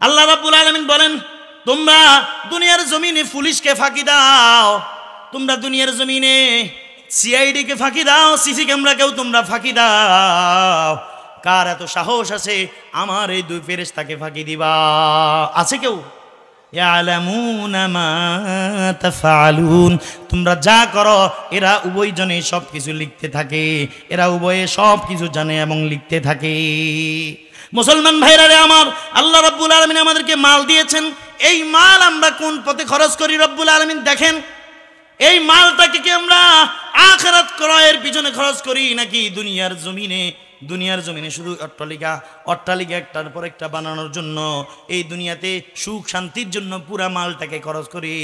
আল্লাহ রাব্বুল আলামিন বলেন তোমরা দুনিয়ার জমিনে পুলিশকে ফাঁকি দাও, তোমরা দুনিয়ার জমিনে সিআইডিকে ফাঁকি দাও, সিসি ক্যামেরাকেও তোমরা ফাঁকি দাও। কার এত সাহস আছে আমার এই 2 ফেরেশতাকে ফাঁকি দিবা? আছে কেউ? ইয়ালামুনা মা তাফআলুন, তোমরা যা করো এরা উভয়জনে সব কিছু লিখতে থাকে, এরা উভয়ে সব কিছু জানে এবং লিখতে থাকে। মুসলমান ভাইরা রে আমার, আল্লাহ রাব্বুল আলামিন আমাদেরকে মাল দিয়েছেন। এই মাল আমরা কোন পথে খরচ করি রব্বুল আলামিন দেখেন। এই মালটাকে কি আমরা আখিরাত ক্রয়ের পিছনে খরচ করি নাকি দুনিয়ার জমিনে শুধু অট্টালিকা একটার পর একটা বানানোর জন্য, এই দুনিয়াতে সুখ শান্তির জন্য পুরা মালটাকে খরচ করি?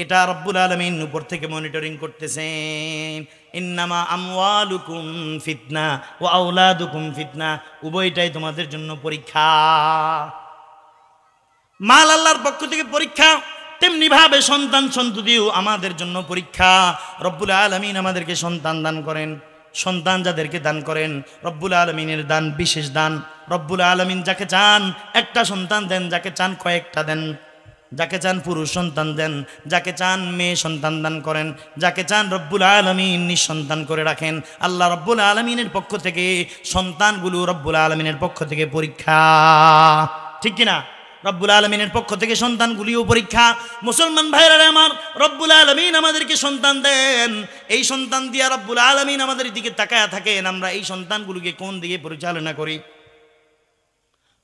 এটা রব্বুল আলামিন উপর থেকে মনিটরিং করতেছেন। ইন্নামা আমওয়ালুকুম ফিতনা ওয়া আওলাদুকুম ফিতনা, উভয়টাই তোমাদের জন্য পরীক্ষা। মাল আল্লাহর পক্ষ থেকে পরীক্ষা, তেমনি ভাবে সন্তান সন্ততিও আমাদের জন্য পরীক্ষা। রব্বুল আলামিন আমাদেরকে সন্তান দান করেন, সন্তান যাদেরকে দান করেন রব্বুল আলামিনের দান বিশেষ দান। রব্বুল আলামিন যাকে চান একটা সন্তান দেন, যাকে চান কয়েকটা দেন, যাকে চান পুরুষ সন্তান দেন, যাকে চান মেয়ে সন্তান দান করেন, যাকে চান রব্বুল আলামিন নিঃসন্তান করে রাখেন। আল্লাহ রব্বুল আলামিনের পক্ষ থেকে সন্তানগুলো রব্বুল আলামিনের পক্ষ থেকে পরীক্ষা, ঠিক কিনা? রব্বুল আলামিনের পক্ষ থেকে সন্তানগুলিও পরীক্ষা। মুসলমান ভাইরা আমার, রব্বুল আলামিন আমাদেরকে সন্তান দেন, এই সন্তান দিয়া রব্বুল আলামিন আমাদের দিকে তাকায়া থাকেন। আমরা এই সন্তানগুলোকে কোন দিকে পরিচালনা করি?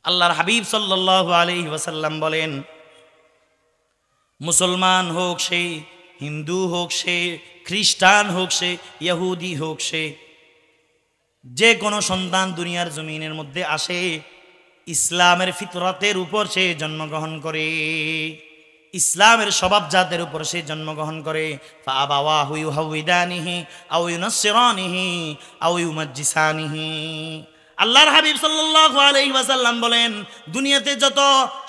আল্লাহর হাবিব সাল্লাল্লাহু আলাইহি ওয়াসাল্লাম বলেন, মুসলমান হোক সে, হিন্দু হোক সে, খ্রিস্টান হোক সে, ইহুদি হোক সে, যে কোনো সন্তান দুনিয়ার জমিনের মধ্যে আসে ইসলামের ফিতরতের উপর সে জন্মগ্রহণ করে, ইসলামের স্বভাবজাতের উপর সে জন্মগ্রহণ করে। ফাআবাওয়াহু ইউহাউইদানিহি আও ইউনাসসিরানিহি আও ইউমাজ্জিসানিহি। আল্লাহর হাবিব সাল্লাল্লাহু আলাইহি ওয়াসাল্লাম বলেন, দুনিয়াতে যত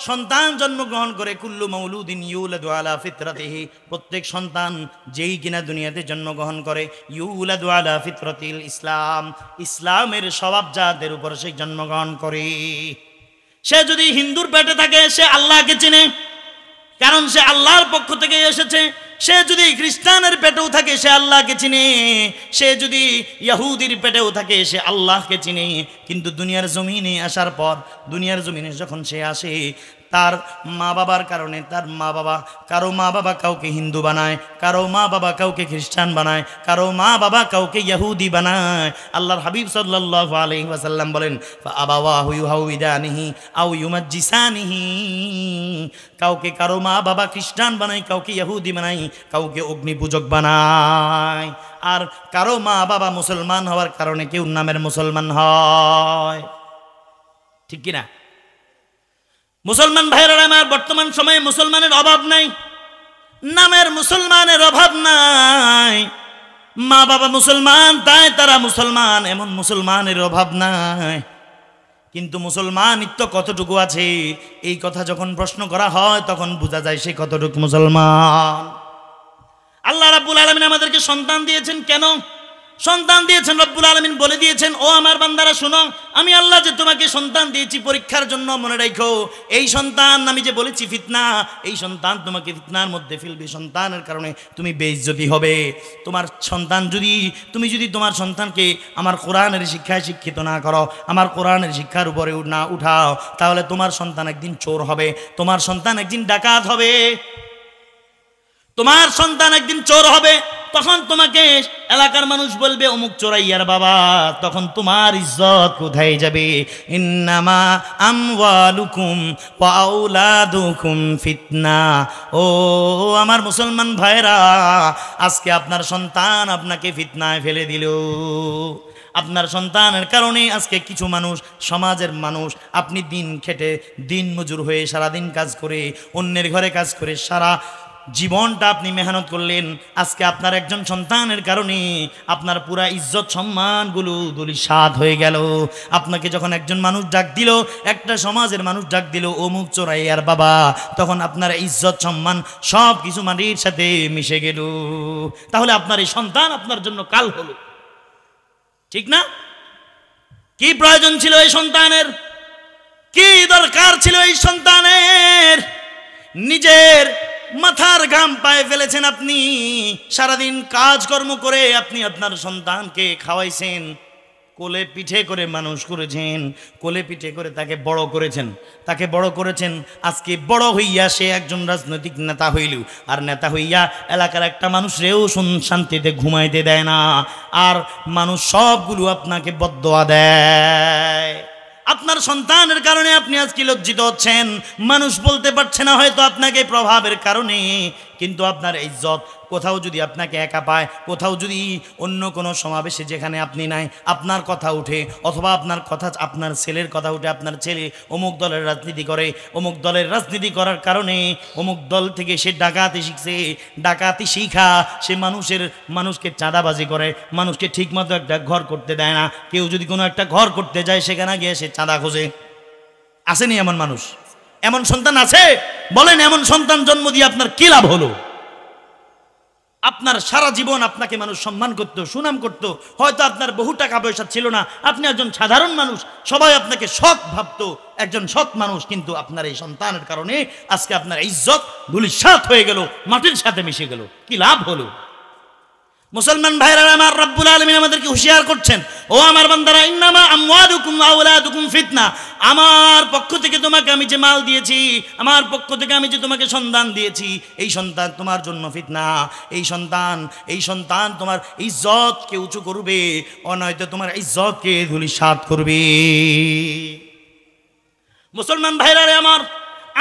সন্তান জন্মগ্রহণ করে কুল্লু মাউলুদিন ইউলাদু আলা ফিতরাতিহি, প্রত্যেক সন্তান যেই কিনা দুনিয়াতে জন্মগ্রহণ করে ইউলাদু আলা ফিতরাতিল ইসলাম, ইসলামের স্বভাবজাতের উপর সে জন্মগ্রহণ করে। সে যদি হিন্দুর পেটে থাকে সে আল্লাহকে চিনে, কারণ সে আল্লাহর পক্ষ থেকে এসেছে। সে যদি খ্রিস্টানের পেটেও থাকে সে আল্লাহকে চিনে, সে যদি ইহুদির পেটেও থাকে সে আল্লাহকে চিনে। কিন্তু দুনিয়ার জমিনে আসার পর, দুনিয়ার জমিনে যখন সে আসে, তার মা বাবার কারণে তার মা বাবা, কারো মা বাবা কাউকে হিন্দু বানায়, কারো মা বাবা কাউকে খ্রিস্টান বানায়, কারো মা বাবা কাউকে ইহুদি বানায়। আল্লাহর হাবিব সাল্লাল্লাহু আলাইহি ওয়াসাল্লাম বলেন, ফাআবাওয়াহু ইউহাউইদানিহি আও ইউমাজ্জিসানিহি, কাউকে কারো মা বাবা খ্রিস্টান বানায়, কাউকে ইহুদি বানায়, কাউকে অগ্নিপূজক বানায়, আর কারো মা বাবা মুসলমান হওয়ার কারণে কেউ নামের মুসলমান হয়, ঠিক কিনা? মুসলমান ভাইরা আমার, বর্তমান সময়ে মুসলমানের অভাব নাই, নামের মুসলমানের অভাব নাই। মা বাবা মুসলমান তাই তারা মুসলমান, এমন মুসলমানের অভাব নাই। কিন্তু মুসলমানিত্ব কতটুকু আছে এই কথা যখন প্রশ্ন করা হয় তখন বোঝা যায় সে কতটুকু মুসলমান। আল্লাহ রাব্বুল আলামিন আমাদেরকে সন্তান দিয়েছেন। কেন সন্তান দিয়েছেন? রব্বুল আলামিন বলে দিয়েছেন, ও আমার বান্দারা শোনো, আমি আল্লাহ যে তোমাকে সন্তান দিয়েছি পরীক্ষার জন্য, মনে রাখো এই সন্তান আমি যে বলেছি ফিতনা, এই সন্তান তোমাকে ফিতনার মধ্যে ফেলবে। সন্তানের কারণে তুমি বেইজ্জতি হবে। তোমার সন্তান যদি তুমি যদি তোমার সন্তানকে আমার কোরআনের শিক্ষায় শিক্ষিত না করো, আমার কোরআনের শিক্ষার উপরে না উঠাও, তাহলে তোমার সন্তান একদিন চোর হবে, তোমার সন্তান একদিন ডাকাত হবে, তোমার সন্তান একদিন চোর হবে। তখন তোমাকে এলাকার মানুষ বলবে অমুক চোরাইয়ার বাবা, তখন তোমার ইজ্জত কোথায় যাবে? ইন্নামা আমওয়ালুকুম ওয়া আওলাদুকুম ফিতনা। ও আমার মুসলমান ভাইরা, আজকে আপনার সন্তান আপনাকে ফিতনায় ফেলে দিল। আপনার সন্তানের কারণে আজকে কিছু মানুষ, সমাজের মানুষ, আপনি দিন খেটে দিন মজুর হয়ে সারাদিন কাজ করে, অন্যের ঘরে কাজ করে সারা জীবনটা আপনি মেহনত করলেন, আজকে আপনার একজন সন্তানের কারণে আপনার পুরা ইজ্জত সম্মানগুলো ধূলিসাৎ হয়ে গেল। আপনাকে যখন একজন মানুষ ডাক দিল, একটা সমাজের মানুষ ডাক দিল অমুক চোরাইয়ার বাবা, তখন আপনার ইজ্জত সম্মান সব কিছু মাটির সাথে মিশে গেল। তাহলে আপনার এই সন্তান আপনার জন্য কাল হলো, ঠিক না? কি প্রয়োজন ছিল এই সন্তানের? কি দরকার ছিল এই সন্তানের? নিজের মাথার ঘাম পায়ে ফেলেছেন আপনি, সারাদিন কাজকর্ম করে আপনি আপনার সন্তানকে খাওয়াইছেন, কোলে পিঠে করে মানুষ করেছেন, কোলে পিঠে করে তাকে বড় করেছেন। আজকে বড় হইয়া সে একজন রাজনৈতিক নেতা হইল, আর নেতা হইয়া এলাকার একটা মানুষরেও শান্তিতে ঘুমাইতে দেয় না, আর মানুষ সবগুলো আপনাকে বদদোয়া দেয়। আপনার সন্তানের কারণে আপনি আজকে লজ্জিত হচ্ছেন, মানুষ বলতে পারছে না হয়তো আপনাকে প্রভাবের কারণে, কিন্তু আপনার ইজ্জত কোথাও যদি আপনাকে একা পায়, কোথাও যদি অন্য কোনো সমাবেশে যেখানে আপনি নাই আপনার কথা উঠে, অথবা আপনার কথা, আপনার ছেলের কথা উঠে, আপনার ছেলে অমুক দলের রাজনীতি করে, অমুক দলের রাজনীতি করার কারণে অমুক দল থেকে সে ডাকাতি শিখছে, ডাকাতি শিখা সে মানুষকে চাঁদাবাজি করে, মানুষকে ঠিকমতো একটা ঘর করতে দেয় না, কেউ যদি কোনো একটা ঘর করতে যায় সেখানে গিয়ে সে চাঁদা খোঁজে। আসেনি এমন মানুষ? এমন সন্তান আছে? বলেন এমন সন্তান জন্ম দিয়ে আপনার কি লাভ হলো? আপনার সারা জীবন আপনাকে মানুষ সম্মান করত, সুনাম করত, হয়তো আপনার বহু টাকা পয়সা ছিল না, আপনি একজন সাধারণ মানুষ, সবাই আপনাকে সৎ ভাবতো, একজন সৎ মানুষ, কিন্তু আপনার এই সন্তানের কারণে আজকে আপনার ইজ্জত ধূলিসাৎ হয়ে গেল, মাটির সাথে মিশে গেল, কি লাভ হলো? মুসলমান ভাইরা আমার, রব্বুল আলামিন আমাদেরকে হুঁশিয়ার করছেন, ও আমার বান্দারা, ইন্নামা আমওয়ালুকুম ওয়া আওলাদুকুম ফিতনা, আমার পক্ষ থেকে তোমাকে আমি যে মাল দিয়েছি, আমার পক্ষ থেকে আমি যে তোমাকে সন্তান দিয়েছি, এই সন্তান তোমার জন্য ফিতনা। এই সন্তান তোমার ইজ্জতকে উঁচু করবে, নয়তো তোমার ইজ্জতকে ধূলিসাৎ করবে। মুসলমান ভাইরা আমার,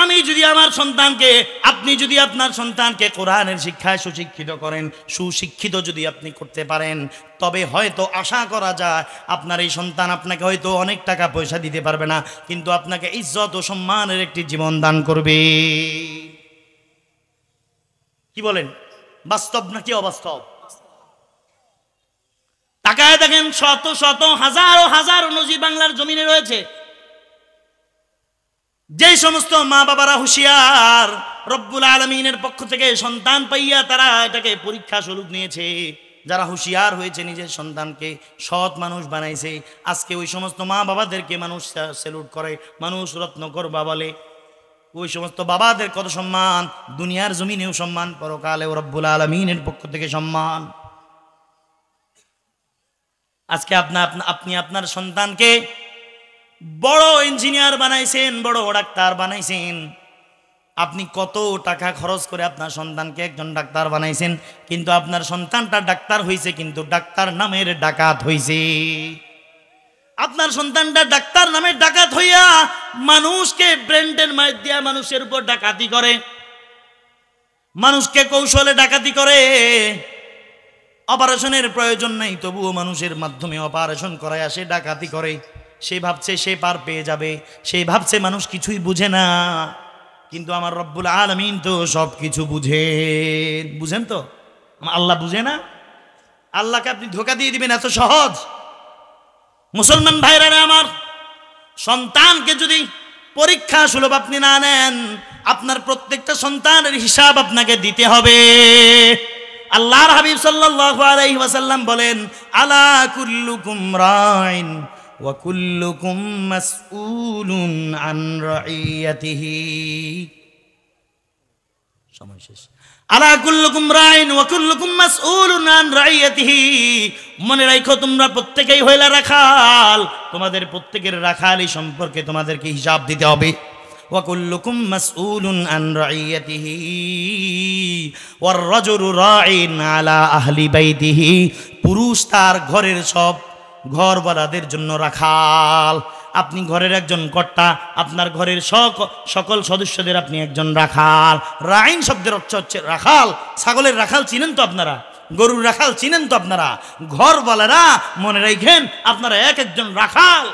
আমি যদি আমার সন্তানকে, আপনি যদি আপনার সন্তানকে কোরআনের শিক্ষায় সুশিক্ষিত করেন, সুশিক্ষিত যদি আপনি করতে পারেন, তবে হয়তো আশা করা যায় আপনার এই সন্তান আপনাকে হয়তো অনেক টাকা পয়সা দিতে পারবে না, কিন্তু আপনাকে ইজ্জত ও সম্মানের একটি জীবন দান করবে। কি বলেন, বাস্তব নাকি অবাস্তব? তাকায় দেখেন, শত শত হাজারো হাজারো নজির বাংলার জমিনে রয়েছে। যে সমস্ত মা বাবারা হুঁশিয়ার, রব্বুল আলামিনের পক্ষ থেকে সন্তান পাইয়া তারা এটাকে পরীক্ষা স্বরূপ নিয়েছে, যারা হুঁশিয়ার হয়েছে, নিজের সন্তানকে সৎ মানুষ বানাইছে, আজকে ওই সমস্ত মা বাবাদেরকে মানুষ স্যালুট করে, মানুষ রত্নকর বাবা বলে। ওই সমস্ত বাবাদের কত সম্মান, দুনিয়ার জমিনেও সম্মান, পরকালেও রব্বুল আলামিনের পক্ষ থেকে সম্মান। আজকে আপনি আপনার সন্তানকে বড় ইঞ্জিনিয়ার বানাইছেন, বড় ডাক্তার বানাইছেন, আপনি কত টাকা খরচ করে আপনার সন্তানকে একজন ডাক্তার বানাইছেন, কিন্তু আপনার সন্তানটা ডাক্তার হয়েছে, কিন্তু ডাক্তার নামের ডাকাত হয়েছে। আপনার সন্তানটা ডাক্তার নামের ডাকাত হইয়া মানুষকে ব্র্যান্ডের মাইর দিয়া মানুষের উপর ডাকাতি করে, মানুষকে কৌশলে ডাকাতি করে। অপারেশনের প্রয়োজন নেই, তবুও মানুষের মাধ্যমে অপারেশন করায় সে ডাকাতি করে। সে ভাবছে সে পার পেয়ে যাবে, সে ভাবছে মানুষ কিছুই বুঝে না, কিন্তু আমার রব্বুল আলামিন তো সব কিছু বুঝেন তো? আল্লাহ বুঝে না? আল্লাহকে আপনি ধোঁকা দিয়ে দিবেন এত সহজ? মুসলমান ভাইরা আমার, সন্তানকে যদি পরীক্ষা সুলভ আপনি না নেন, আপনার প্রত্যেকটা সন্তানের হিসাব আপনাকে দিতে হবে। আল্লাহর হাবিব সাল্লাল্লাহু আলাইহি ওয়াসাল্লাম বলেন, আলা কুল্লুকুম রাইন ওয়া কুল্লুকুম মাসউলুন আন রাইয়াতিহি। সময় শেষ। আলা কুল্লুকুম রাইন ওয়া কুল্লুকুম মাসউলুন আন রাইয়াতিহি। মনে রাখো, তোমরা প্রত্যেকেই হইলা রাখাল, তোমাদের প্রত্যেকের রাখালি সম্পর্কে তোমাদেরকে হিসাব দিতে হবে। ওয়া কুল্লুকুম মাসউলুন আন রাইয়াতিহি ওয়ার রাজুলু রাইন আলা আহলি বাইতিহি। পুরুষ তার ঘরের সব ঘরওয়ালাদের জন্য রাখাল। আপনি ঘরের একজন কর্তা, আপনার ঘরের সকল সদস্যদের আপনি একজন রাখাল। রাইন শব্দের অর্থ হচ্ছে রাখাল। ছাগলের রাখাল চিনেন তো আপনারা, গরুর রাখাল চিনেন তো আপনারা। ঘরওয়ালারা মনে রাখেন, আপনারা এক একজন রাখাল।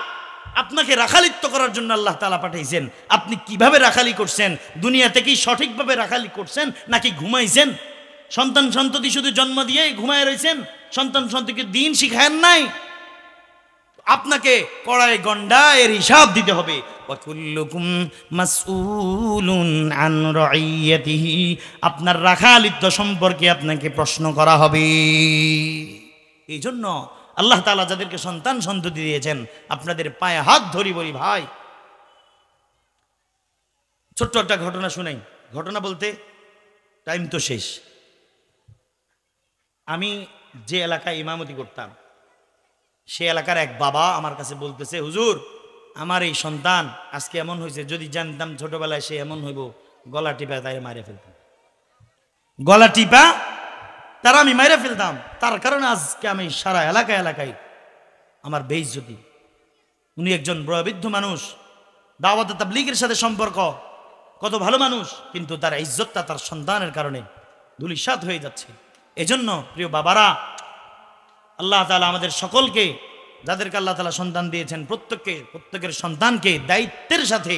আপনাকে রাখালিত্ব করার জন্য আল্লাহ তাআলা পাঠাইছেন। আপনি কিভাবে রাখালি করছেন? দুনিয়াতে কি সঠিকভাবে রাখালি করছেন নাকি ঘুমাইছেন? সন্তান সন্ততি শুধু জন্ম দিয়ে ঘুমায় রয়েছেন, সন্তান সন্ততিকে দিন শিখায়েন নাই। আপনাকে কড়াই গন্ডা এর হিসাব দিতে হবে। ওয়া কুল্লুকুম মাসউলুন আন রাইয়াতিহি। আপনার রাখালিত্ব সম্পর্কে আপনাকে প্রশ্ন করা হবে। এই জন্য আল্লাহ তাআলা যাদেরকে সন্তান সন্ততি দিয়েছেন, আপনাদের পায়ে হাত ধরি বলি, ভাই, ছোট্ট একটা ঘটনা শুনাই। ঘটনা বলতে টাইম তো শেষ। আমি যে এলাকায় ইমামতি করতাম, সে এলাকার এক বাবা আমার কাছে বলতেছে, হুজুর, আমার এই সন্তান আজকে এমন হয়েছে, যদি জানতাম ছোটবেলায় সে এমন হইব, গলা টিপা তাই মারে ফেলতাম। গলা টিপা তারা আমি মাইরে ফেলতাম। তার কারণে আজকে আমি সারা এলাকায় আমার বেইজ্জতি। উনি একজন বয়োবৃদ্ধ মানুষ, দাওয়াত তাবলীগের সাথে সম্পর্ক, কত ভালো মানুষ, কিন্তু তার ইজ্জতটা তার সন্তানের কারণে ধূলিসাৎ হয়ে যাচ্ছে। এজন্য প্রিয় বাবারা, আল্লাহ তাআলা আমাদের সকলকে, যাদেরকে আল্লাহ তাআলা সন্তান দিয়েছেন, প্রত্যেকের সন্তানকে দায়িত্বের সাথে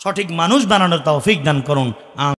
সঠিক মানুষ বানানোর তৌফিক দান করুন।